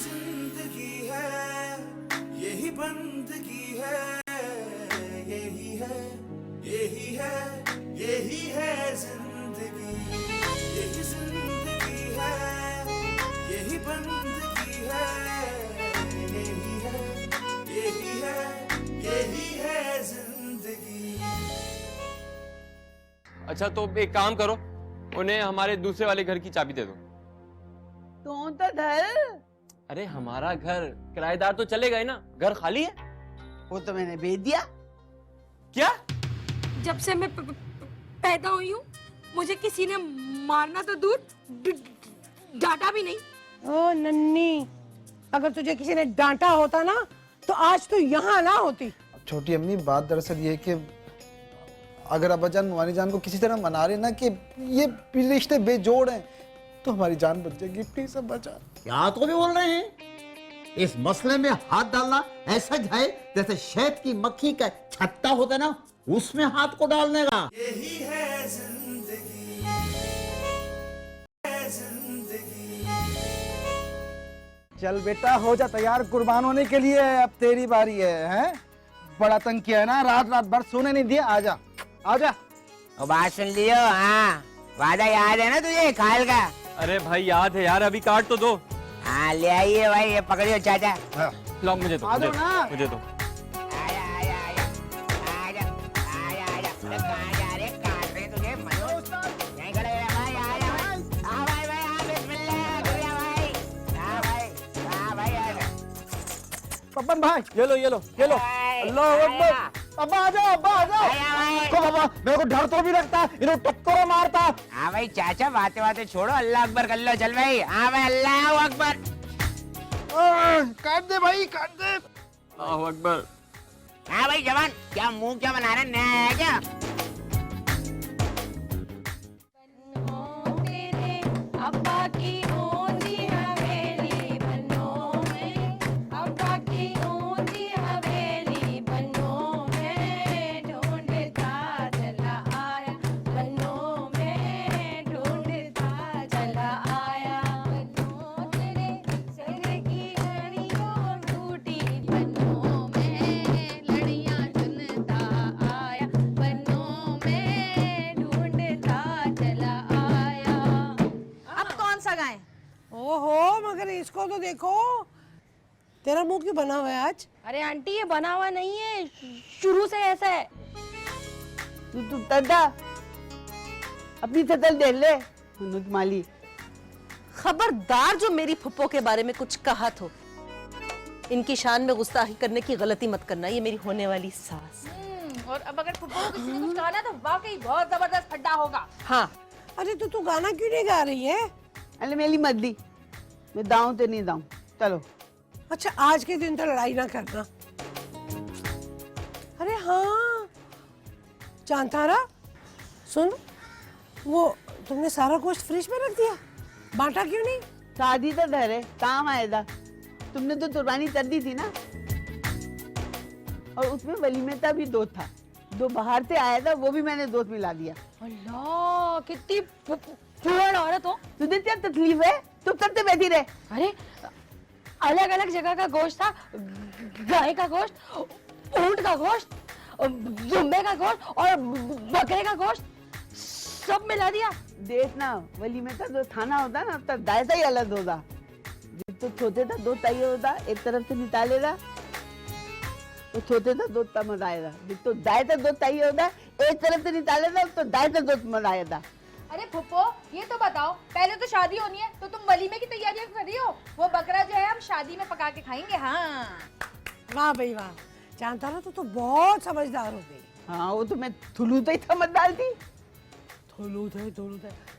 जिंदगी है, यही बंदगी है, यही है, यही है, यही है जिंदगी, यही जिंदगी है, यही बंदगी है, यही है, यही है, यही है जिंदगी। अच्छा तो एक काम करो, उन्हें हमारे दूसरे वाले घर की चाबी दे दो। तो धर। अरे हमारा घर किराएदार तो चले गए ना, घर खाली है। वो तो मैंने भेज दिया। क्या? जब से मैं पैदा हुई हूँ मुझे किसी ने मारना तो दूर डांटा भी नहीं। ओ नन्नी, अगर तुझे किसी ने डांटा होता ना तो आज तू यहाँ ना होती। छोटी अम्मी, बात दरअसल ये है कि अगर अब्बाजान मवानी जान को किसी तरह मना रहे ना कि ये रिश्ते बेजोड़ हैं तो हमारी जान बच जाएगी। प्लीज अब्बाजान। क्या तो भी बोल रहे हैं? इस मसले में हाथ डालना ऐसा है जैसे शहद की मक्खी का छत्ता होता है ना, उसमें हाथ को डालने का। यही है जिंदगी, है जिंदगी। चल बेटा, हो जा तैयार कुर्बान होने के लिए। अब तेरी बारी है? बड़ा तंग किया है ना, रात रात भर सोने नहीं दिया। आजा आजा। बात सुन लियो। हाँ, वादा याद है ना तुझे खाल का? अरे भाई याद है यार, अभी काट तो दो। हाँ ले आइए भाई, ये पकड़ियो चाचा। लो मुझे दो, मुझे दो। आजा आजा आजा आजा आजा आजा। अरे कहाँ जा रहे? काट रहे तुझे मनोज। यहीं खड़े रहे भाई। आजा भाई। हाँ भाई भाई, हाँ बिस्मिल्लाह। गुड़िया भाई। हाँ भाई, हाँ भाई आजा। पप्पन भाई, ये लो। अल्लाह अकबर। अब्बा आ जाओ, अब्बा आ जाओ। तो बाबा, मेरे को डर तो भी लगता, इन्हें टक्कर मारता। हाँ भाई चाचा, बातें छोड़ो, अल्लाह अकबर कर लो। चल भाई। हाँ भाई, अल्लाह अकबर। काट दे भाई, काट दे। अल्लाहु अकबर। हाँ भाई जवान, क्या मुंह क्या बना रहे? नया है क्या? अब्बा की ऊंची हवेली बनो में, अब्बा की ऊंची हवेली बनो में, ढूंढता चला आया बनो में, ढूंढता चला आया बनो तेरे सर की लड़ियों टूटी बनो में, लड़ियां चुनता आया बनो में, ढूंढता चला आया। अब कौन सा गाएं? ओहो, मगर इसको तो देखो, तेरा मुंह क्यों बना हुआ है आज? अरे आंटी, ये बना हुआ नहीं है, शुरू से ऐसा है। तू तदा अपनी शक्ल देख ले मुनुत माली। खबरदार जो मेरी फुप्पो के बारे में कुछ कहा तो इनकी शान में गुस्ताखी करने की गलती मत करना, ये मेरी होने वाली सास। और अब अगर फुप्पो को किसी ने कुछ कहा ना तो वाकई बहुत जबरदस्त फड्डा होगा। हाँ, अरे तो तू गाना क्यों नहीं गा रही है? अरे मेरी मर्जी, मैं दाऊं तो नहीं दाऊं। चलो। अच्छा, आज के दिन तो लड़ाई ना करना। अरे हाँ चांतारा, सुन, वो तुमने सारा गोश्त फ्रिज में रख दिया, बांटा क्यों नहीं? शादी तो धरे काम आएगा। तुमने तो कुर्बानी कर दी थी ना, और उसमें वलीमेता भी दो था, जो बाहर से आया था वो भी मैंने दोस्त मिला दिया। अल्लाह, कितनी फूहड़ औरत हो। तुझे क्या तकलीफ है? चुप करते बैठी रहे। अरे अलग अलग जगह का गोश्त था, गाय का गोश्त, ऊंट का गोश्त, दुम्बे का गोश्त और बकरे का गोश्त, सब मिला दिया। देख ना, वलीमेता जो खाना होता ना तो दायता ही अलग होता। तो छोटे था दो चाहिए होता, एक तरफ से निकालेगा तो छोटे था दो मजा आएगा। तो दायता दो चाहिए होता, एक तरफ से निकालेगा तो दायता दो मजा आएगा। अरे फुप्पो, ये तो बताओ, पहले तो शादी होनी है तो तुम वलीमे की तैयारियां कर रही हो। वो बकरा जो है हम शादी में पका के खाएंगे। हाँ वाह भाई वाह, चांतारा तो बहुत समझदार हो गई। हाँ, वो तो मैं थुलू तो ही समझ डालती। थोलू थे।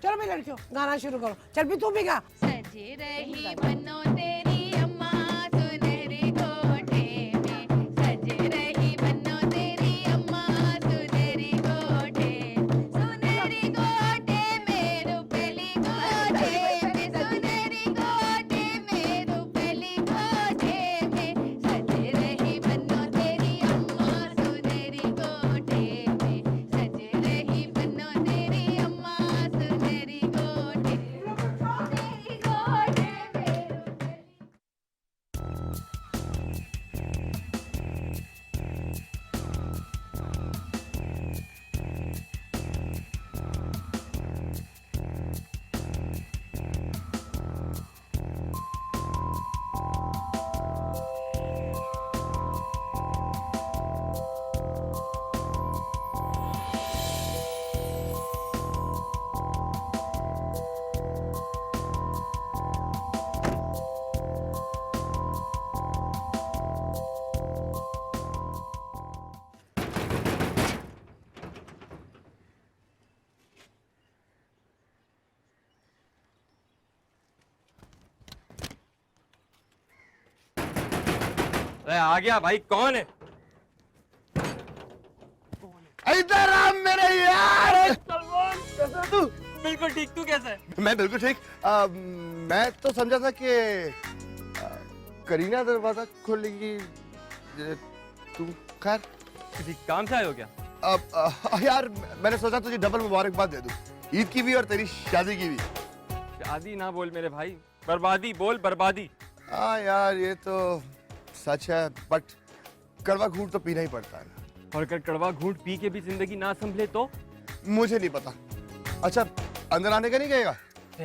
चलो भाई लड़कियों, गाना शुरू करो। चल भी तू भी गा। सजे रही बनो तेरी अम्मा सुनहरे कोठे में, सजे रही बनो तेरी अम्मा सुनहरे कोठे, सुनहरे कोठे में रुपली कोठे में, सुनहरे कोठे में रुपली कोठे में, सजे रही बनो तेरी अम्मा सुनहरे कोठे में, सजे रही बनो तेरी अम्मा सुनहरे कोठे, तेरी कोठे में अरे आ गया भाई, कौन है? इधर आ मेरे यार। तू बिल्कुल ठीक, तू कैसा है? मैं बिल्कुल ठीक। मैं तो समझा था कि करीना दरवाजा खोलेगी। तू खैर किसी काम से आए हो क्या? यार मैंने सोचा तुझे डबल मुबारकबाद दे दूं, ईद की भी और तेरी शादी की भी। शादी ना बोल मेरे भाई, बर्बादी बोल, बर्बादी। हाँ यार ये तो सच है, बट कड़वा घूंट तो पीना ही पड़ता है ना। और अगर कड़वा घूंट पी के भी जिंदगी ना संभले तो? मुझे नहीं पता। अच्छा अंदर आने का नहीं कहेगा?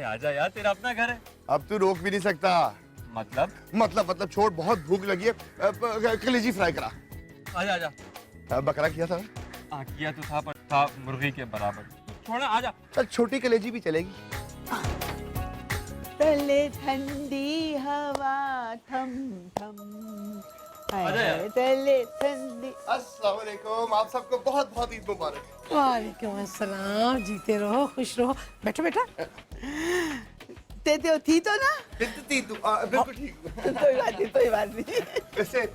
आजा यार, तेरा अपना घर है। अब तू रोक भी नहीं सकता। मतलब छोड़, बहुत भूख लगी है। कलेजी फ्राई करा। आजा आजा। बकरा किया था? किया तो था, पर था मुर्गी के बराबर। छोड़ना, आजा। चल छोटी कलेजी भी चलेगी। तले ठंडी हवा थम थम, आजा यार। तले ठंडी। अस्सलाम वालेकुम, आप सबको बहुत बहुत ईद मुबारक। वालेकुम अस्सलाम, जीते रहो खुश रहो। बैठो बेटा। ते थी तो ना? बिल्कुल ठीक। कोई बात नहीं। वैसे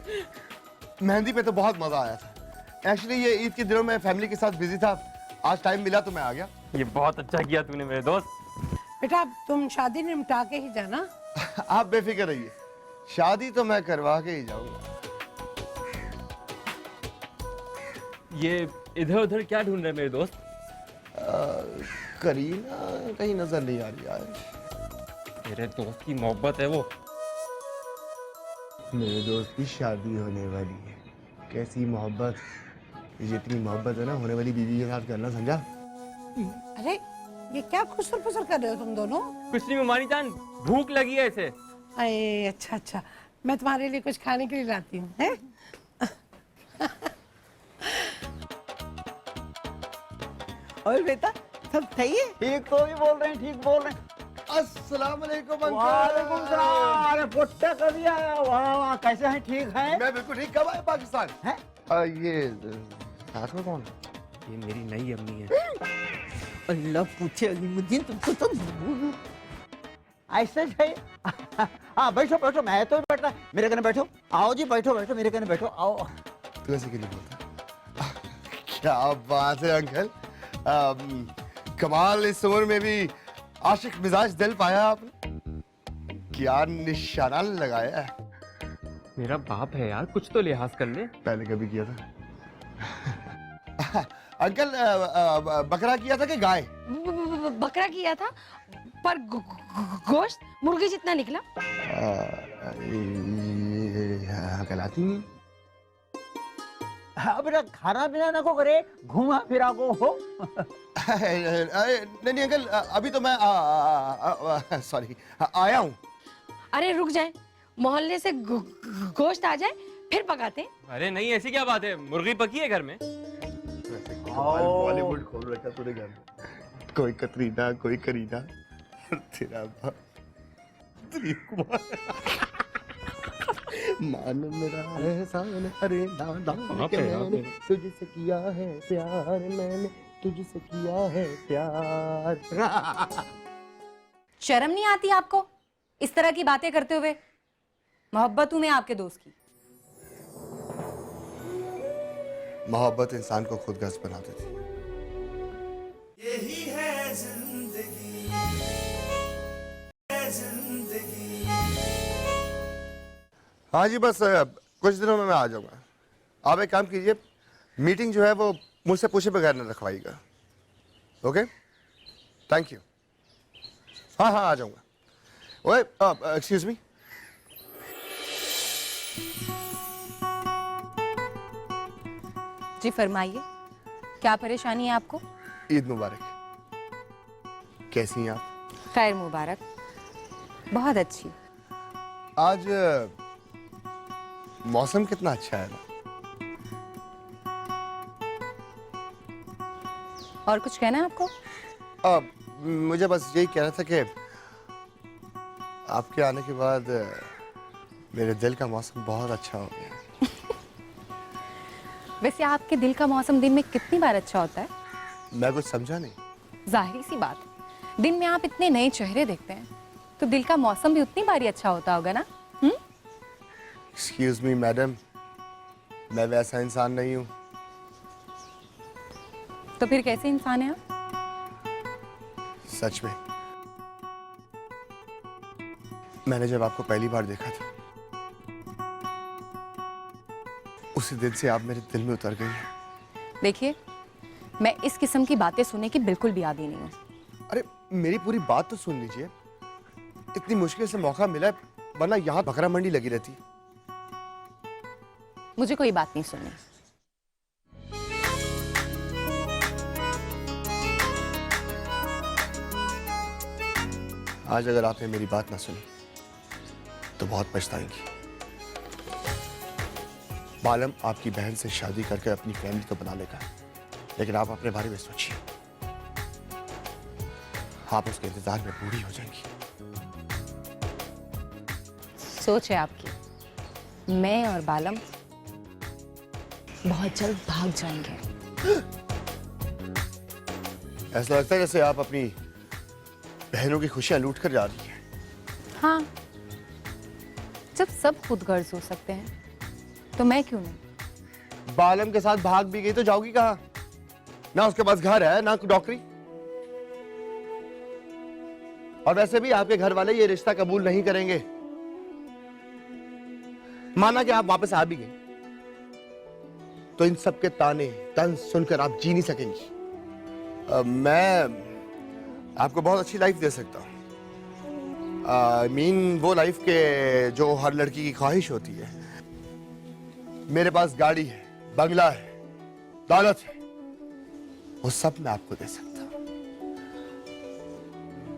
मेहंदी पे तो बहुत मजा आया था। एक्चुअली ये ईद के दिनों में फैमिली के साथ बिजी था, आज टाइम मिला तो मैं आ गया। ये बहुत अच्छा किया तूने मेरे दोस्त। बेटा तुम शादी निपटा के ही जाना। आप बेफिक्र रहिए, शादी तो मैं करवा के ही जाऊंगा। ये इधर उधर क्या ढूंढ रहे मेरे दोस्त? करीना कहीं नजर नहीं आ रही यार। मेरे दोस्त की मोहब्बत है वो। मेरे दोस्त की शादी होने वाली है। कैसी मोहब्बत, जितनी मोहब्बत है ना होने वाली बीवी के साथ करना, समझा? अरे ये क्या खुसर फुसर कर रहे हो तुम दोनों? कुछ नहीं मानी जान, भूख लगी है इसे। अरे अच्छा अच्छा, मैं तुम्हारे लिए कुछ खाने के लिए लाती हूँ। हैं? और बेटा सब सही है? ठीक तो भी बोल रहे हैं, ठीक बोल रहे हैं। अस्सलाम वालेकुम अंकल। वालेकुम सलाम। अरे पुट्टा कभी आया? वाह वाह, कैसे हैं? ठीक है? मैं बिल्कुल ठीक। कब आए पाकिस्तान? हैं? ये साथ में कौन? ये मेरी नई अम्मी है। अल्लाह पूछे अलीमुद्दीन, तुमको तो ऐसा है। हाँ बैठो बैठो, मैं तो बैठा, मेरे कने बैठो। आओ जी बैठो बैठो, मेरे कने बैठो, आओ। तू ऐसे क्यों नहीं बोलता? क्या बात है अंकल। कमाल, इस उम्र में भी आशिक मिजाज दिल पाया आपने। क्या निशाना लगाया है। मेरा बाप है यार, कुछ तो लिहाज कर ले। पहले कभी किया था? अंकल बकरा किया था कि गाय? बकरा किया था, पर गोश्त मुर्गी जितना निकला। कहलाती नहीं। अब बेटा खाना पीना ना को करे, घूमा फिरा को हो। नहीं नहीं अंकल, अभी तो मैं सॉरी आया हूँ। अरे रुक जाए, मोहल्ले से गोश्त आ जाए फिर पकाते। अरे नहीं, ऐसी क्या बात है, मुर्गी पकी है घर में। बॉलीवुड खोल रखा तूने घर में। कोई कतरीना, कोई करीना, तेरा बाप दिलीप कुमार। मान मेरा एहसान, अरे दादा मैंने तुझसे किया है प्यार, मैंने तुझसे किया है प्यार। शर्म नहीं आती आपको इस तरह की बातें करते हुए? मोहब्बत हूं मैं आपके दोस्त की। मोहब्बत इंसान को खुद गर्ज बना देती। यही है जिंदगी, है जिंदगी। हाँ जी, बस कुछ दिनों में मैं आ जाऊंगा। आप एक काम कीजिए, मीटिंग जो है वो मुझसे पूछे बगैर न रखवाइएगा। Okay, thank you. हाँ हाँ आ जाऊंगा। ओए एक्सक्यूज मी। जी फरमाइए, क्या परेशानी है आपको? ईद मुबारक। कैसी हैं आप? खैर मुबारक, बहुत अच्छी। आज मौसम कितना अच्छा है ना। और कुछ कहना है आपको? मुझे बस यही कहना था कि आपके आने के बाद मेरे दिल का मौसम बहुत अच्छा हो गया। वैसे आपके दिल का मौसम दिन में कितनी बार अच्छा होता है? मैं कुछ समझा नहीं। जाहिर सी बात, दिन में आप इतने नए चेहरे देखते हैं तो दिल का मौसम भी उतनी बार ही अच्छा होता होगा ना? एक्सक्यूज मी मैडम, मैं वैसा इंसान नहीं हूँ। तो फिर कैसे इंसान है आप? सच में मैंने जब आपको पहली बार देखा था उसी दिन से आप मेरे दिल में उतर गई हैं। देखिए, मैं इस किस्म की बातें सुनने की बिल्कुल भी आदी नहीं हूँ। अरे मेरी पूरी बात तो सुन लीजिए। इतनी मुश्किल से मौका मिला है, वरना यहाँ बकरा मंडी लगी रहती। मुझे कोई बात नहीं सुननी। आज अगर आपने मेरी बात ना सुनी तो बहुत पछताएंगी। बालम आपकी बहन से शादी करके अपनी फैमिली तो बना लेगा, लेकिन आप अपने बारे में सोचिए। आप उसके इंतजार में बूढ़ी हो जाएंगी। सोच है आपकी, मैं और बालम बहुत जल्द भाग जाएंगे। ऐसा लगता है जैसे आप अपनी बहनों की खुशियां लूट कर जा रही हैं। हाँ, जब सब खुद गर्ज हो सकते हैं तो मैं क्यों नहीं? बालम के साथ भाग भी गई तो जाओगी कहाँ? ना उसके पास घर है ना कोई नौकरी। और वैसे भी आपके घर वाले ये रिश्ता कबूल नहीं करेंगे। माना कि आप वापस आ भी गए तो इन सब के ताने तंज सुनकर आप जी नहीं सकेंगी। मैं आपको बहुत अच्छी लाइफ दे सकता हूँ। मीन वो लाइफ के जो हर लड़की की ख्वाहिश होती है। मेरे पास गाड़ी है, बंगला है, दौलत है, वो सब मैं आपको दे सकता हूँ।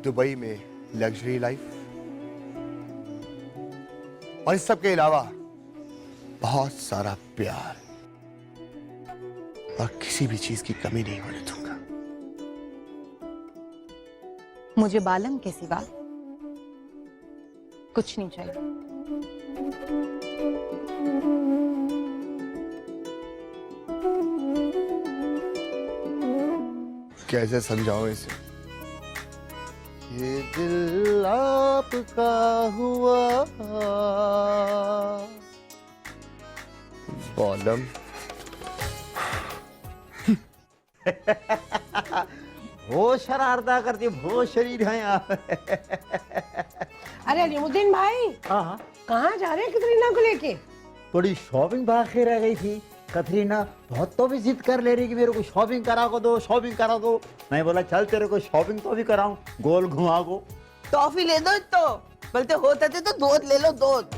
दुबई में लग्जरी लाइफ, और इस सब के अलावा बहुत सारा प्यार, और किसी भी चीज की कमी नहीं होने दूंगा। मुझे बालम के सिवा कुछ नहीं चाहिए। कैसे समझाऊं इसे? ये दिल आपका हुआ बालम। बहुत शरारता करती, बहुत शरीर है आप। अरे निमुद्दीन भाई, हाँ, कहाँ जा रहे हैं कतरीना को लेके? थोड़ी शॉपिंग बाकी रह गई थी। कतरीना बहुत तो भी जिद कर ले रही कि मेरे को शॉपिंग करा को दो, शॉपिंग करा दो। मैं बोला चल तेरे को शॉपिंग तो भी कराऊं, गोल घुमा को। टॉफी ले दो तो बोलते होता थे तो दूध ले लो, दूध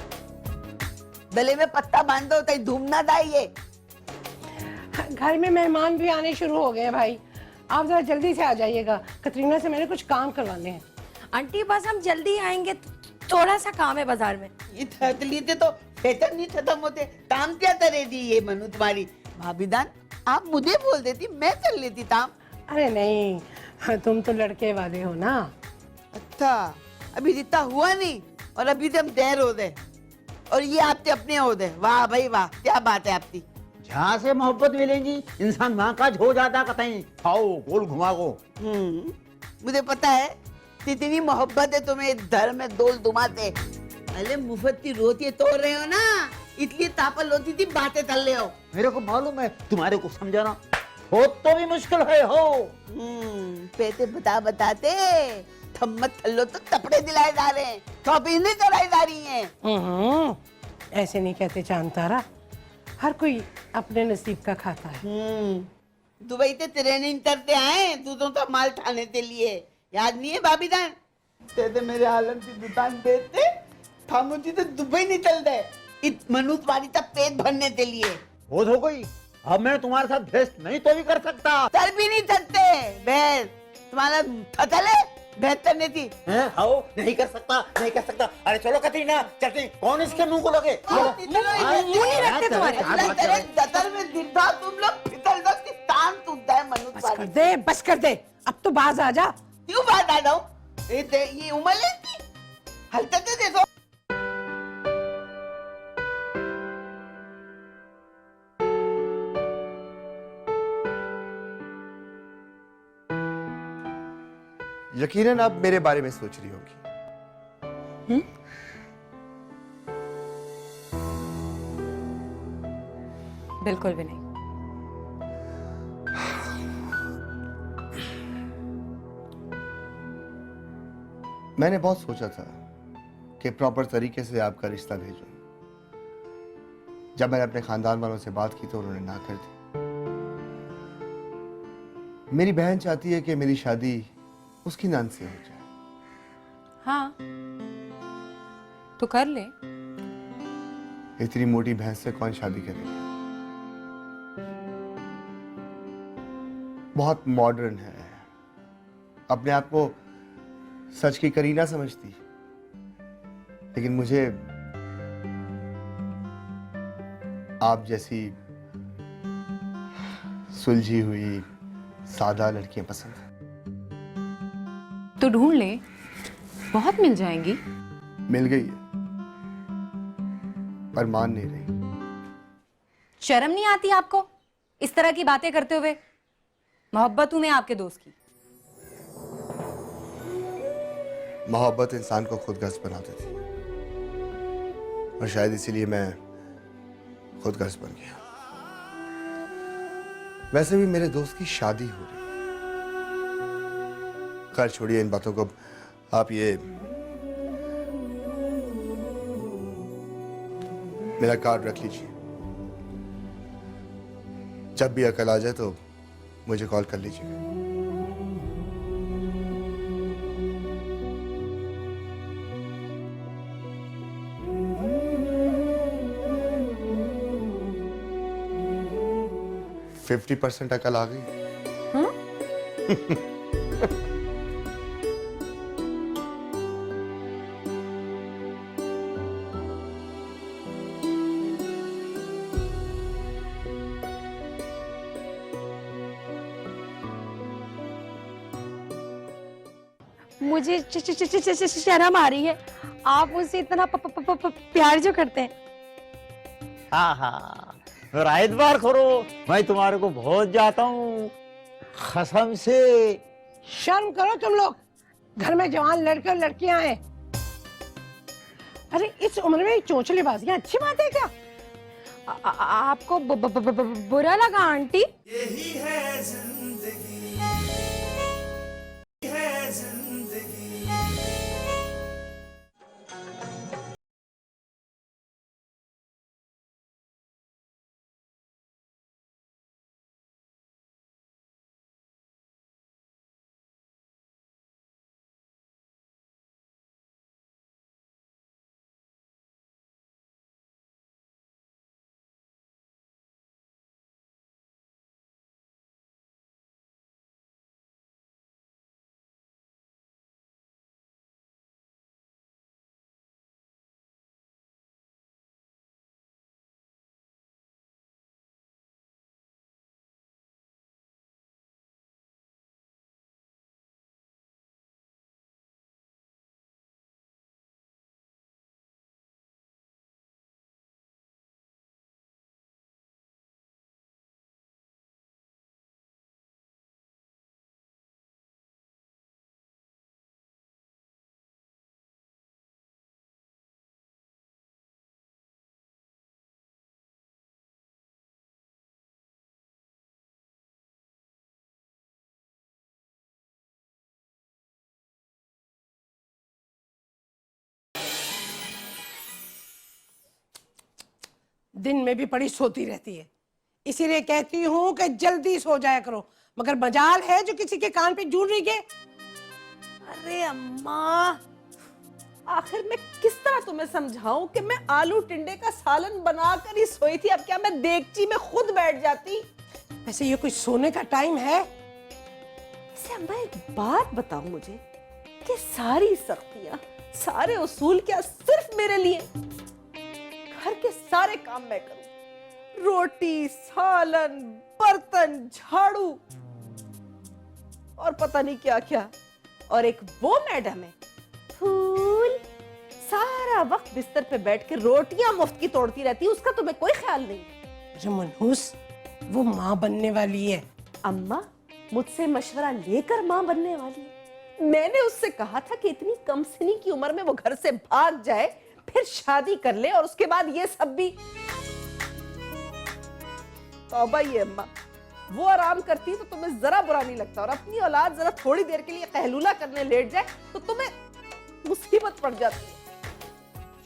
गले में पत्ता बांध दो ताकि धूम ना दाइए। घर में मेहमान भी आने शुरू हो गए हैं भाई, आप जरा जल्दी से आ जाइएगा। कतरीना से मैंने कुछ काम करवाने हैं। आंटी बस हम जल्दी आएंगे, थोड़ा सा काम है बाजार में। ये थतली थे तो वेतन नहीं खत्म होते, ताम क्या करे दी ये मनु तुम्हारी। भाभी दान, आप मुझे बोल देती, मैं कर लेती ताम। अरे नहीं, तुम तो लड़के वाले हो ना। अच्छा, अभी जितना हुआ नहीं और अभी से हम देर हो गए और ये आपके अपने हो गए। वाह भाई वाह, क्या बात है आपकी। जहाँ से मोहब्बत मिलेगी इंसान वहाँ का हो जाता कतई। खाओ गोल घुमा को। मुझे पता है कितनी मोहब्बत है तुम्हें धर में दोल दुमाते। अरे मुफ्त की रोटियां तोड़ रहे हो ना, इसलिए तापल होती थी बातें कर ले हो। मेरे को मालूम है, तुम्हारे को समझाना हो तो भी मुश्किल है हो। पैसे बताते थम्मत थल्लो तो तपड़े दिलाए जा रहे हैं, शॉपिंग नहीं कराई जा रही हैं। ऐसे नहीं कहते चांद तारा, हर कोई अपने नसीब का खाता है। दुबई से ट्रेनिंग करते आए दूधों का माल ठाने के लिए, याद नहीं है भाभी जान? ते मेरे आलम की दुकान बेचते था, मुझे तो दुबई निकल गए मनुष्य वाली तक पेट भरने के लिए। हो गई, अब मैं तुम्हारे साथ भेस्ट नहीं तो भी कर सकता। चल भी नहीं सकते, भैंस तुम्हारा थतल है, भैंस करने थी। आओ, नहीं कर सकता, नहीं कर सकता। अरे चलो कतरीना, चलते। कौन इसके मुंह को लगे? नहीं रखते तुम्हारे दतर में दिलदा तुम लोग फिसल दो कि तान टूटता है मनुष्य वाली। बस कर दे, अब तो बाज आ जा। क्यों बात आ जाऊं? ये उम्र लेती हलते देखो। यकीनन आप मेरे बारे में सोच रही होगी। बिल्कुल भी नहीं। मैंने बहुत सोचा था कि प्रॉपर तरीके से आपका रिश्ता भेजूं। जब मैंने अपने खानदान वालों से बात की तो उन्होंने ना कर दी। मेरी बहन चाहती है कि मेरी शादी उसकी नंद से हो जाए। हाँ तो कर ले। इतनी मोटी भैंस से कौन शादी करेगा? बहुत मॉडर्न है, अपने आप को सच की करीना समझती, लेकिन मुझे आप जैसी सुलझी हुई सादा लड़कियां पसंद है। तो ढूंढ ले, बहुत मिल जाएंगी। मिल गई है पर मान नहीं रही। शर्म नहीं आती आपको इस तरह की बातें करते हुए? मोहब्बत हूं मैं आपके दोस्त की। मोहब्बत इंसान को खुदगर्ज बना देती है और शायद इसीलिए मैं खुदगर्ज बन गया। वैसे भी मेरे दोस्त की शादी हो रही है। खैर छोड़िए इन बातों को। आप ये मेरा कार्ड रख लीजिए। जब भी अकल आ जाए तो मुझे कॉल कर लीजिएगा। हाँ? 50% अकल आ गई। मुझे शर्म आ रही है। आप मुझसे इतना प्यार जो करते हैं। हाँ हाँ, रात बार करो, मैं तुम्हारे को बहुत जाता हूँ कसम से। शर्म करो तुम लोग, घर में जवान लड़के और लड़कियां हैं। अरे इस उम्र में चोंचलेबाजियां अच्छी बात है क्या? आपको बुरा लगा आंटी? यही है जिंदगी, है जिंदगी। दिन में भी बड़ी सोती रहती है, इसीलिए कहती हूँ कि जल्दी सो जाया करो, मगर मजाल है जो किसी के कान पे जूड़ रही के। अरे अम्मा, आखिर मैं किस तरह तुम्हें समझाऊं कि मैं आलू टिंडे का सालन बनाकर ही सोई थी। अब क्या मैं देगची में खुद बैठ जाती? वैसे ये कोई सोने का टाइम है? वैसे अम्मा एक बात बताओ मुझे कि सारी सख्तियां, सारे उसूल क्या सिर्फ मेरे लिए? घर के सारे काम मैं करूं, रोटी, सालन, बर्तन, झाड़ू और पता नहीं क्या क्या। और एक वो मैडम है फूल, सारा वक्त बिस्तर पे बैठ के रोटियां मुफ्त की तोड़ती रहती है, उसका तुम्हें कोई ख्याल नहीं। अरे मनहूस, वो माँ बनने वाली है। अम्मा मुझसे मशवरा लेकर माँ बनने वाली है। मैंने उससे कहा था कि इतनी कम सिनी की उम्र में वो घर से भाग जाए, फिर शादी कर ले और उसके बाद ये सब भी। तौबा ही है अम्मा, वो आराम करती है तो तुम्हें जरा बुरा नहीं लगता, और अपनी औलाद जरा थोड़ी देर के लिए कहलूला करने लेट जाए तो तुम्हें मुसीबत पड़ जाती है।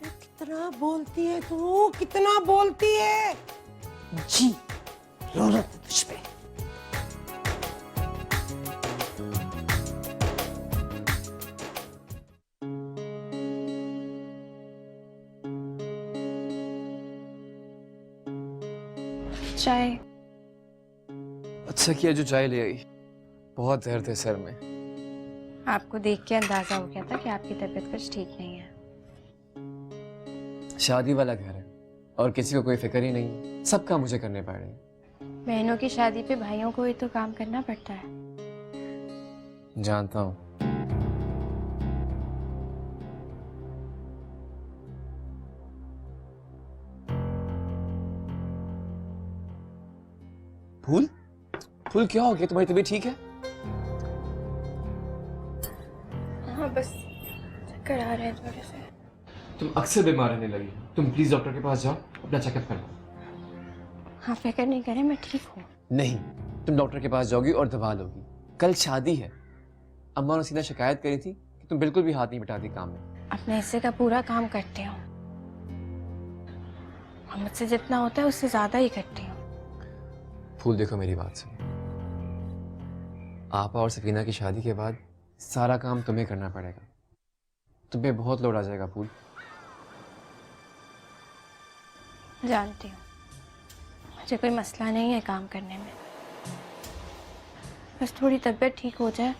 कितना बोलती है तू, कितना बोलती है। जी जरूरत है तुझ पे। चाय। अच्छा किया जो चाय ले आई, बहुत दर्द है सर में। आपको देख के अंदाजा हो गया था कि आपकी तबीयत कुछ ठीक नहीं है। शादी वाला घर है और किसी को कोई फिक्र ही नहीं, सब काम मुझे करने पड़ रहे हैं। बहनों की शादी पे भाइयों को ही तो काम करना पड़ता है। जानता हूँ। फूल फूल क्या हो गया, तुम्हारी तबीयत ठीक है? हाँ बस चक्कर आ रहे हैं थोड़े से। तुम अक्सर बीमार रहने लगी, तुम प्लीज डॉक्टर के पास जाओ, अपना चेकअप करवाओ। हाँ फिक्र नहीं करें, मैं ठीक हूँ। नहीं, तुम डॉक्टर के पास जाओगी और दवा लोगी। कल शादी है। अम्मा ने सीधा शिकायत करी थी कि तुम बिल्कुल भी हाथ नहीं बटाती काम में। अपने हिस्से का पूरा काम करती हूँ, और मुझसे जितना होता है उससे ज्यादा ही करती हूँ। फूल देखो मेरी बात सुनो, आपा और सकीना की शादी के बाद सारा काम तुम्हें करना पड़ेगा। तुम पे बहुत लोड आ जाएगा फूल। जानती हूँ, मुझे कोई मसला नहीं है काम करने में, बस थोड़ी तबीयत ठीक हो जाए।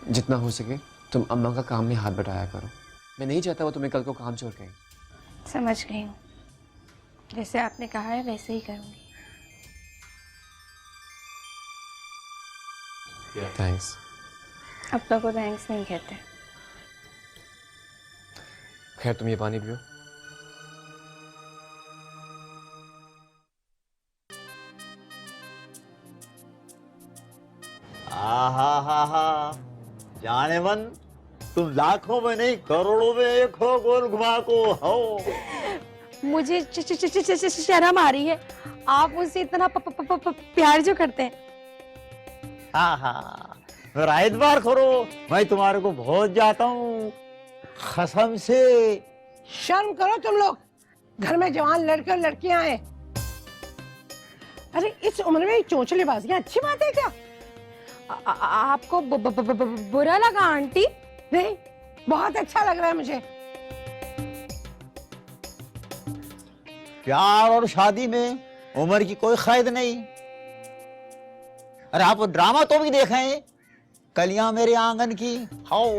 जितना हो सके तुम अम्मा का काम में हाथ बटाया करो। मैं नहीं चाहता वो तुम्हें कल को काम छोड़ गई। समझ गई हूँ, जैसे आपने कहा है वैसे ही करूँगी। थैंक्स। अब तो को थैंक्स नहीं कहते। खैर तुम ये पानी पियो। आहा जाने मन, तुम लाखों में नहीं करोड़ों में एक हो, गोल घुमा को हो। मुझे शर्म आ रही है, आप मुझसे इतना प्यार जो करते हैं। हाँ मेरा एतबार करो, मैं तुम्हारे को बहुत जाता हूँ कसम से। शर्म करो तुम लोग, घर में जवान लड़के और लड़कियां हैं। अरे इस उम्र में चोंचलेबाजियां अच्छी बात है क्या? आपको बुरा लगा आंटी? नहीं, बहुत अच्छा लग रहा है मुझे। प्यार और शादी में उम्र की कोई कैद नहीं। अरे आप ड्रामा तो भी देखें, कलियां मेरे आंगन की हाओ।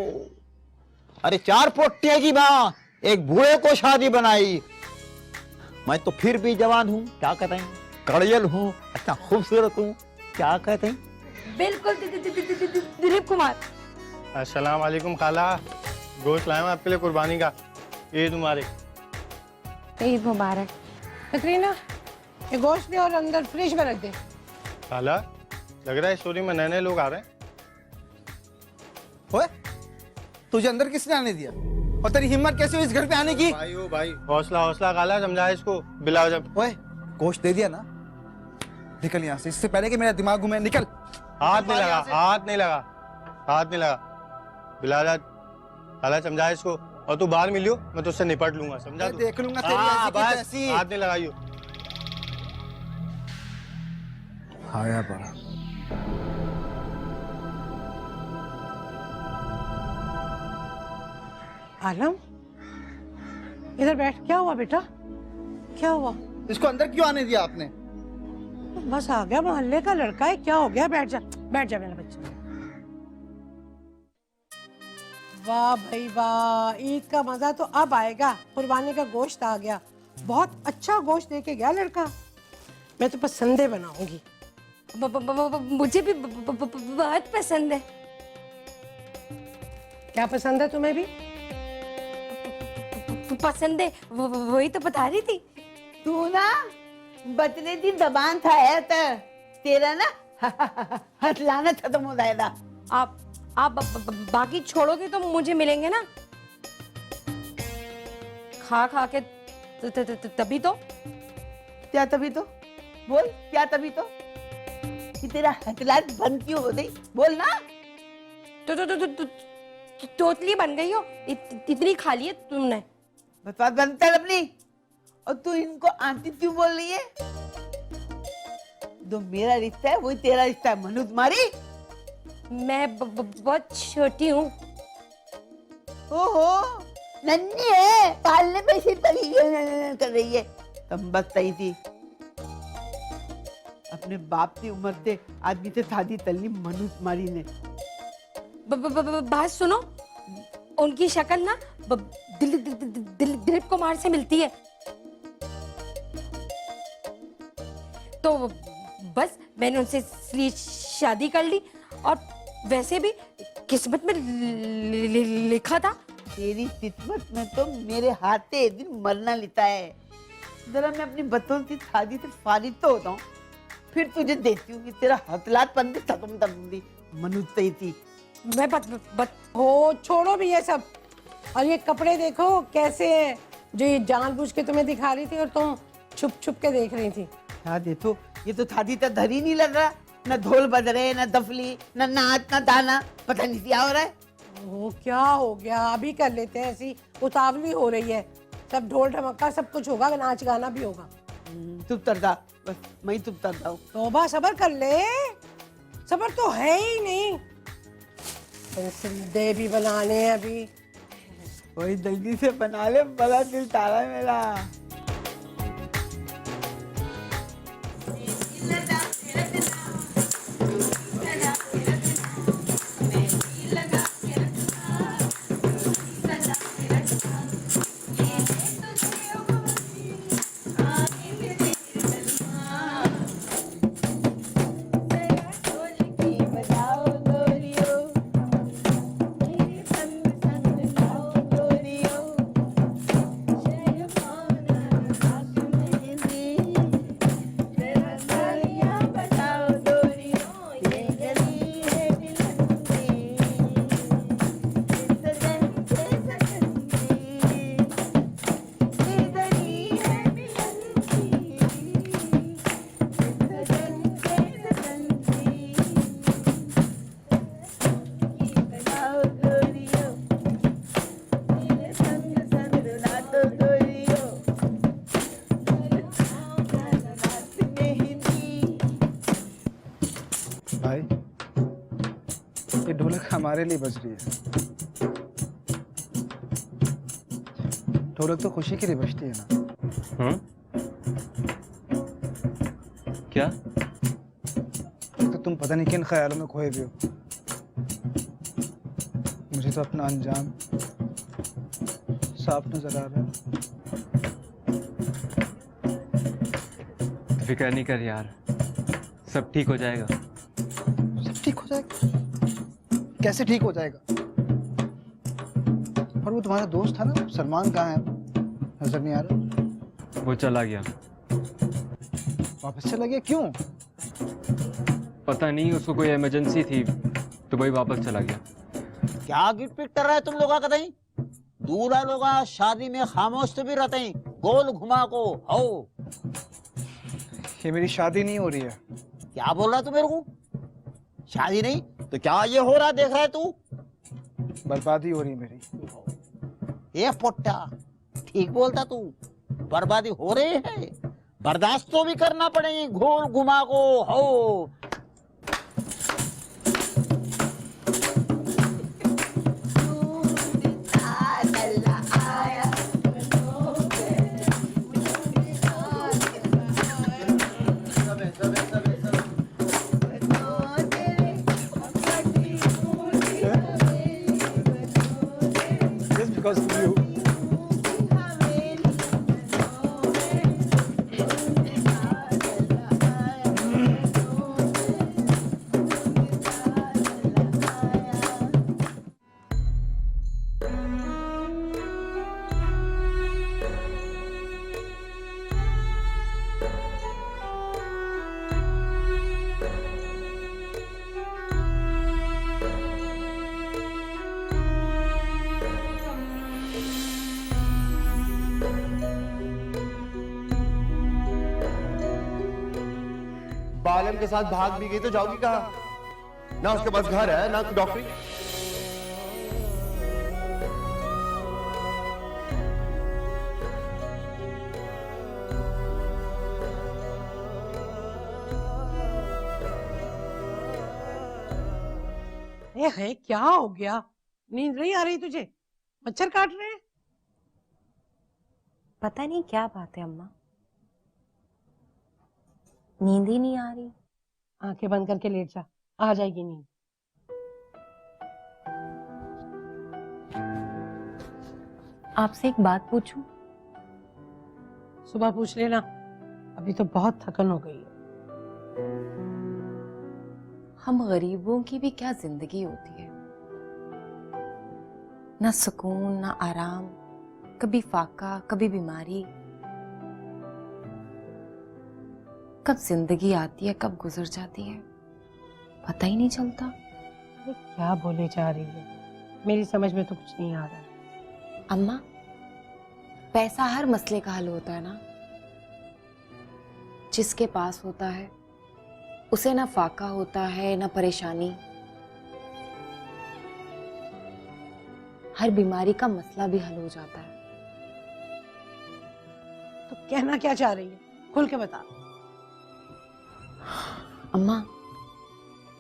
अरे 4 पोट्टिया की माँ एक बूढ़े को शादी बनाई। मैं तो फिर भी जवान हूँ, क्या कहते हैं, कड़ियल हूँ, अच्छा खूबसूरत हूँ, क्या कहते हैं। बिल्कुल दिलीप कुमार। अस्सलाम वालेकुम खाला, गोश्त लाया हूं आपके लिए कुर्बानी का, ये तुम्हारे। ईद मुबारक। कतरीना ये गोश्त ले और अंदर फ्रिज में रख दे। खाला लग रहा है स्टोरी में नए नए लोग आ रहे हैं। ओए, तुझे अंदर किसने आने दिया और तेरी हिम्मत कैसे हुई इस घर पे आने की? भाई ओ भाई, हौसला हौसला खाला, समझा इसको बिला जब। ओए, गोश्त दे दिया ना, निकल यहाँ से, इससे पहले कि मेरा दिमाग घूमे। निकल। हाथ नहीं लगा, हाथ नहीं लगा, हाथ नहीं लगा। बिला खाला समझा इसको, और तू बाहर मिलियो, मैं तुझसे निपट लूंगा, समझा तू? देख लूंगा तेरी ऐसी की बस, तैसी। हाथ नहीं लगाइयो। आया बड़ा। आलम इधर बैठ। क्या हुआ बेटा, क्या हुआ? इसको अंदर क्यों आने दिया आपने? बस आ गया, मोहल्ले का लड़का है, क्या हो गया? बैठ जा, बैठ जा मेरा बच्चा। वाह भाई वाह, ईद का मजा तो अब आएगा। कुर्बानी का गोश्त आ गया, बहुत अच्छा गोश्त देके गया लड़का। मैं तो पसंदे बनाऊंगी। मुझे भी बहुत पसंद है। क्या पसंद है तुम्हें भी? पसंद है, वही तो बता रही थी। तू ना बचने दी जबान था है तेरा ना हथलाना खत्म हो जाएगा। आप बाकी छोड़ोगे तो मुझे मिलेंगे ना, खा खा के तभी तो। क्या तभी तो? बोल क्या तभी तो कि तेरा हकलात बंद क्यों हो गई? बोल ना। तोतली बन गई हो, इतनी खा ली है तुमने। बकवास बंद कर अपनी। और तू इनको आंटी क्यों बोल रही है? जो मेरा रिश्ता है वही तेरा रिश्ता है मनु तुम्हारी। मैं बहुत छोटी हूँ। ओहो नन्ही है, पालने पे इसी तरीके कर रही है। तुम बस सही थी, अपने बाप की उम्र से आदमी से शादी तलनी मनु तुम्हारी ने। बात सुनो, उनकी शक्ल ना दिलीप कुमार से मिलती है। तो बस मैंने उनसे इसलिए शादी कर ली, और वैसे भी किस्मत में लिखा था। तेरी किस्मत में तो मेरे हाथ से एक दिन मरना लिखा है। जरा मैं अपनी बच्चों की शादी से फारिग तो होता हूँ, फिर तुझे देती हूँ कि तेरा हथलात पंद खत्म कर दूंगी। मनु सही थी। मैं हो छोड़ो भी ये सब, और ये कपड़े देखो कैसे हैं, जो ये जानबूझ के तुम्हें दिखा रही थी और तुम छुप छुप के देख रही थी। हाँ देखो, ये तो शादी तक धर ही नहीं लग रहा। न ढोल बज रहे, न दफली, न नाच, न गाना, पता नहीं क्या हो रहा है। ओ क्या हो गया, अभी कर लेते हैं, ऐसी उतावली हो रही है। सब ढोल ढमक्का सब कुछ होगा, नाच गाना भी होगा। चुप कर जा, बस मैं ही चुप कर जाऊँ। तौबा सबर कर ले, सबर तो है ही नहीं। पेंसिल भी बनाने हैं अभी। वही जल्दी से बना ले, बड़ा दिल तारा है मेरा। भाई ये ढोलक हमारे लिए बज रही है। ढोलक तो खुशी के लिए बजती है ना। क्या? तो तुम पता नहीं किन ख्यालों में खोए हुए हो। मुझे तो अपना अंजाम साफ नजर आ रहा है। फिक्र नहीं कर यार, सब ठीक हो जाएगा। सब ठीक हो जाएगा? कैसे ठीक हो जाएगा? और वो तुम्हारा दोस्त था ना सलमान, कहाँ है? नजर नहीं आ रहा। वो चला गया। वापस चला गया? क्यों? पता नहीं, उसको कोई इमरजेंसी थी तो वही वापस चला गया। क्या गिट पिट कर रहा है तुम लोग? कहीं दूल्हा लोग शादी में खामोश तो भी रहते हैं, गोल घुमा को हो। ये मेरी शादी नहीं हो रही है। क्या बोल रहा तू मेरे को? शादी नहीं तो क्या ये हो रहा देख रहा है तू? बर्बादी हो रही है मेरी। ये पोट्टा ठीक बोलता तू, बर्बादी हो रही है, बर्दाश्त तो भी करना पड़ेगी, घोल घुमा को हो। Just because of you. आलम के साथ भाग भी गई तो जाओगी कहाँ? ना उसके पास घर है ना डॉक्टरी। ये है क्या हो गया? नींद नहीं आ रही तुझे? मच्छर काट रहे हैं? पता नहीं क्या बात है अम्मा, नींद ही नहीं आ रही। आंखें बंद करके लेट जा, आ जाएगी नींद। आपसे एक बात पूछूं? सुबह पूछ लेना, अभी तो बहुत थकन हो गई है। हम गरीबों की भी क्या जिंदगी होती है, ना सुकून ना आराम, कभी फाका कभी बीमारी। कब जिंदगी आती है कब गुजर जाती है पता ही नहीं चलता। अरे क्या बोले जा रही है, मेरी समझ में तो कुछ नहीं आ रहा। अम्मा, पैसा हर मसले का हल होता है ना। जिसके पास होता है उसे ना फाका होता है ना परेशानी। हर बीमारी का मसला भी हल हो जाता है। तो कहना क्या चाह रही है, खुल के बता। अम्मा,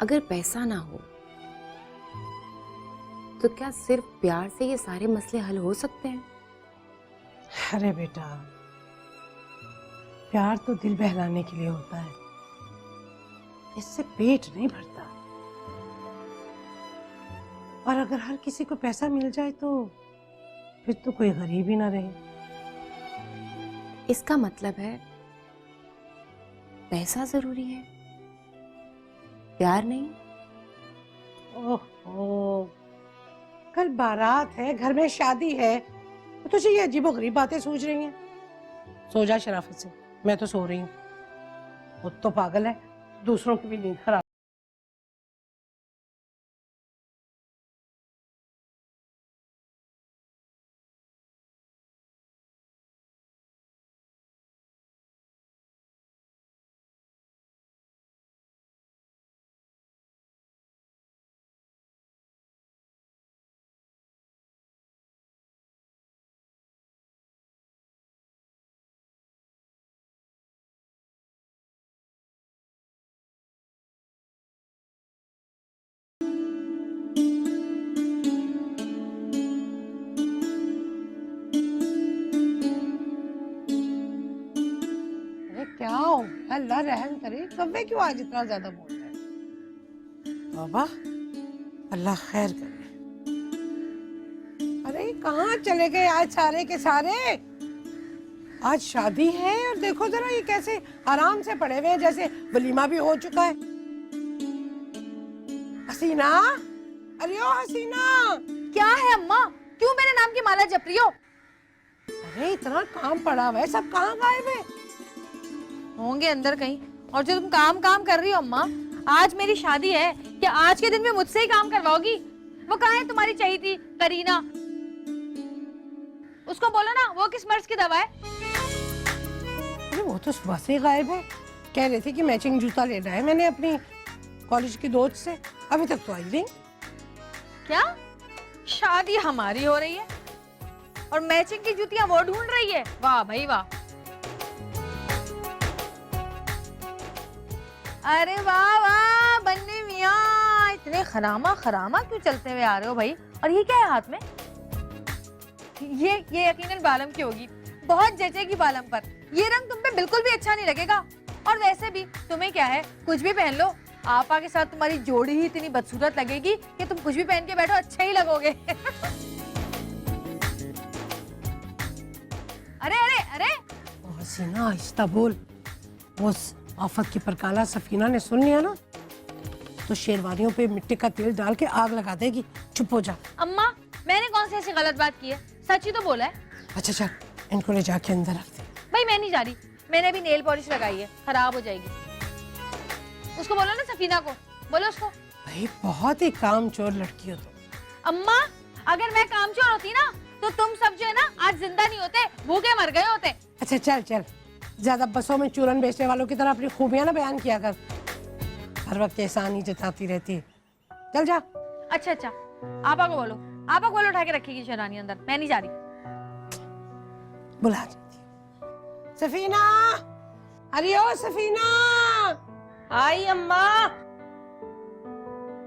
अगर पैसा ना हो तो क्या सिर्फ प्यार से ये सारे मसले हल हो सकते हैं? अरे बेटा, प्यार तो दिल बहलाने के लिए होता है, इससे पेट नहीं भरता। और अगर हर किसी को पैसा मिल जाए तो फिर तो कोई गरीब ही ना रहे। इसका मतलब है पैसा जरूरी है, प्यार नहीं। ओहो, कल बारात है, घर में शादी है, तो तुझे ये अजीबोगरीब बातें सूझ रही हैं? सो जा शराफत से, मैं तो सो रही हूँ। वो तो पागल है, दूसरों की भी नींद खराब। क्या हो गया? अल्लाह रहम करे, कव्वे क्यों आज इतना ज्यादा बोल रहे हैं? बाबा, अल्लाह खैर करे। अरे कहाँ चले गए आज सारे के सारे? आज शादी है और देखो जरा ये कैसे आराम से पड़े हुए हैं, जैसे वलीमा भी हो चुका है। हसीना, अरे ओ हसीना। क्या है अम्मा, क्यों मेरे नाम की माला जप रही हो? अरे इतना काम पड़ा हुआ है, सब कहाँ गायब है? होंगे अंदर कहीं। और जो तुम काम कर रही हो अम्मा, आज मेरी शादी है, क्या आज के दिन में मुझसे ही काम करवाओगी? वो कहाँ है तुम्हारी चाहिए थी करीना? उसको बोलो ना, वो किस मर्ज की दवा है? अरे वो तो सुबह से गायब है, कह रहे थे कि मैचिंग जूता लेना है मैंने अपनी कॉलेज की दोस्त से, अभी तक तो आई नहीं। क्या शादी हमारी हो रही है और मैचिंग की जूतियां वो ढूंढ रही है? वाह भाई वाह। अरे वाह वाह बन्नी मियाँ, इतने खरामा क्यों चलते हुए आ रहे हो भाई? और ये क्या है हाथ में? ये यकीनन बालम की होगी, बहुत जचेगी बालम पर। ये रंग तुम पे बिल्कुल भी अच्छा नहीं लगेगा। और वैसे भी तुम्हें क्या है, कुछ भी पहन लो, आपा के साथ तुम्हारी जोड़ी ही इतनी बदसूरत लगेगी कि तुम कुछ भी पहन के बैठो अच्छे ही लगोगे। अरे अरे अरे हसीना, आहिस्ता बोल। वो आफत की परकाला सफीना ने सुन लिया ना तो शेरवानियों पे मिट्टी का तेल डाल के आग लगा देगी। चुप हो जा। अम्मा, मैंने कौन सी ऐसी गलत बात की है? सच ही तो बोला है। अच्छा चल, इनको ले जाके अंदर रख दे। भाई मैं नहीं जा रही, मैंने भी नेल पॉलिश लगाई है, खराब हो जाएगी। उसको बोलो ना, सफीना को बोलो उसको। भाई बहुत ही कामचोर लड़की हो तुम। अम्मा, अगर मैं कामचोर होती ना तो तुम सब जो है ना आज जिंदा नहीं होते, भूखे मर गए होते। अच्छा चल चल, ज्यादा बसों में चूरन बेचने वालों की तरह अपनी खूबियां ना बयान किया कर। हर वक्त एहसान ही जताती रहती है। चल जा। अच्छा अच्छा, आपा को बोलो, आपा को बोलो उठा के रखेगी शहनानी अंदर, मैं नहीं जा रही। बुला देती हूँ। सफीना, अरे ओ सफीना। आई अम्मा।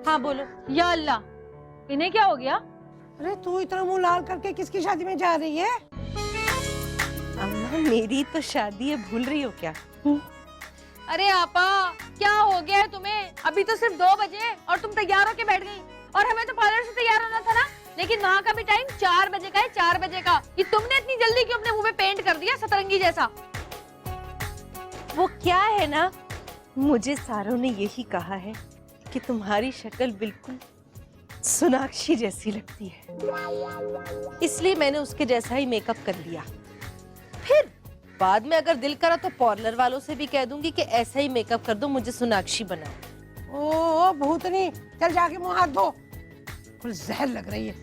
हाँ बोलो। या अल्लाह, इन्हें क्या हो गया? अरे तू इतना मुंह लाल करके किसकी शादी में जा रही है? अम्मा मेरी तो शादी है, भूल रही हो क्या? अरे आपा, क्या हो गया है तुम्हें? अभी तो सिर्फ 2 बजे और तुम तैयार होके बैठ गई, और हमें तो पार्लर से तैयार होना था ना। लेकिन वहाँ का भी टाइम 4 बजे का है, 4 बजे का। ये तुमने इतनी जल्दी क्यों अपने मुंह पे पेंट कर दिया सतरंगी जैसा? वो क्या है ना, मुझे सारों ने यही कहा है कि तुम्हारी शक्ल बिल्कुल सोनाक्षी जैसी लगती है, इसलिए मैंने उसके जैसा ही मेकअप कर लिया। फिर बाद में अगर दिल करा तो पार्लर वालों से भी कह दूंगी कि ऐसा ही मेकअप कर दो, मुझे सोनाक्षी बनाओ। ओ भूतनी, चल जाके मुंह हाथ धो, कुछ जहर लग रही है।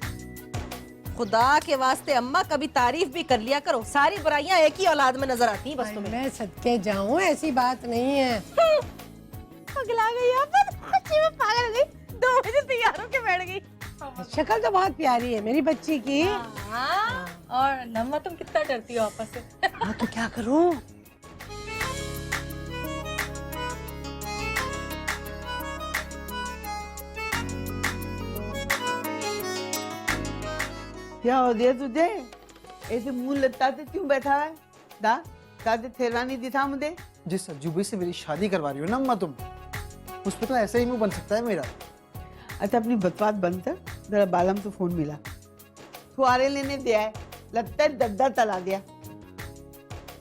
खुदा के वास्ते अम्मा कभी तारीफ भी कर लिया करो, सारी बुराइयां एक ही औलाद में नजर आती हैं बस तुम्हें। मैं सदके जाऊं, ऐसी बात नहीं है। पगला गई आप, सच्ची में पागल हो गई। 2 बजे तैयार होके बैठ गई। शक्ल तो बहुत प्यारी है मेरी बच्ची की। हाँ, और नम्मा तुम कितना डरती हो आपस से। हाँ तो क्या करूं? क्या हो गया तुझे? ऐसे मुंह लटकाते क्यों बैठा है? दा दादे थेरानी दिखा मुझे। जिस अजूबे से मेरी शादी करवा रही हो ना अम्मा तुम, उस पे तो ऐसा ही मुंह बन सकता है मेरा। अच्छा अपनी बकवास बंद कर, जरा बालम से फोन मिला, फुआरे लेने दिया है, लगता है दद्दा तला दिया।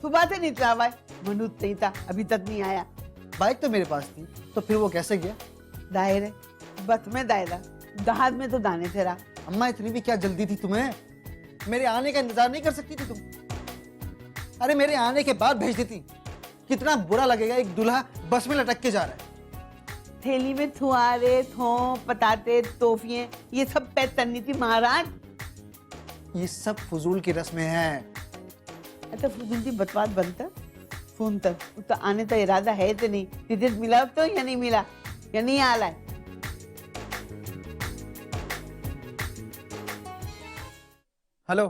सुबह से नहीं चला भाई, मनुष्य नहीं था, अभी तक नहीं आया। बाइक तो मेरे पास थी, तो फिर वो कैसे गया? दायरे बस में दायरा, जहाज में तो दाने तेरा। अम्मा इतनी भी क्या जल्दी थी तुम्हें? मेरे आने का इंतजार नहीं कर सकती थी तुम? अरे मेरे आने के बाद भेज देती। कितना बुरा लगेगा एक दूल्हा बस में लटक के जा रहा है। थैली में छुआरे, थों, पताते, तोफिए, ये सब पैक करनी थी महाराज। ये सब फजूल की रस्में हैं। अच्छा फजूल की बकवास बंद कर, फोन तक तो आने का इरादा है तो नहीं? टिकट मिला तो या नहीं मिला, या नहीं आ रहा है? हेलो,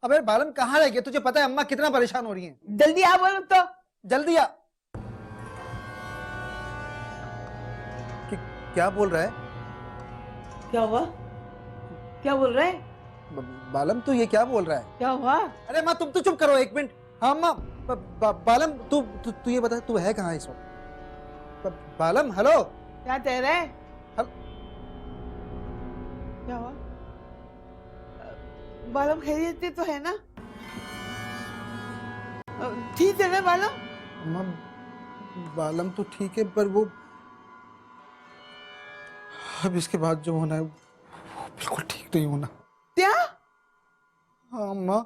अबे बालम कहाँ रह गया? तुझे पता है अम्मा कितना परेशान हो रही हैं। जल्दी आ बोलो तो। जल्दी आ। क्या बोल रहा है? क्या हुआ? क्या बोल रहा है? बालम तू ये क्या बोल रहा है? क्या हुआ? अरे माँ तुम तो चुप करो 1 मिनट। हाँ माँ, बालम तू ये बता तू है कहाँ इस वक्त? बालम हेलो। क्या कह रहे हैं? क्या हुआ? बालम खैरियत तो है ना? ठीक है ना बालम? अम्मा बालम तो ठीक है, पर वो अब इसके बाद जो होना है वो बिल्कुल ठीक नहीं होना। क्या? हाँ अम्मा।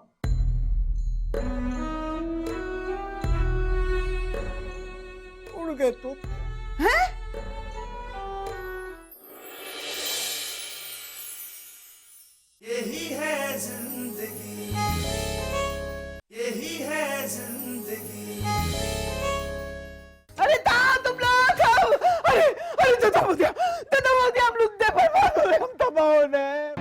उड़ गए तो। हैं? यही है जिंदगी, यही है जिंदगी। अरे तुम लोग अरे अरे तो हो गया, हम लोग बर्बाद हो रहे, हम तबाह हो रहे हैं।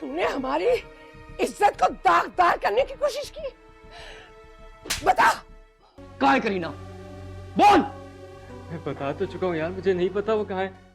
तुमने हमारी इज्जत को दागदार करने की कोशिश की। बता। कहाँ है करीना? बोल। मैं बता तो चुका हूँ यार, मुझे नहीं पता वो कहाँ है।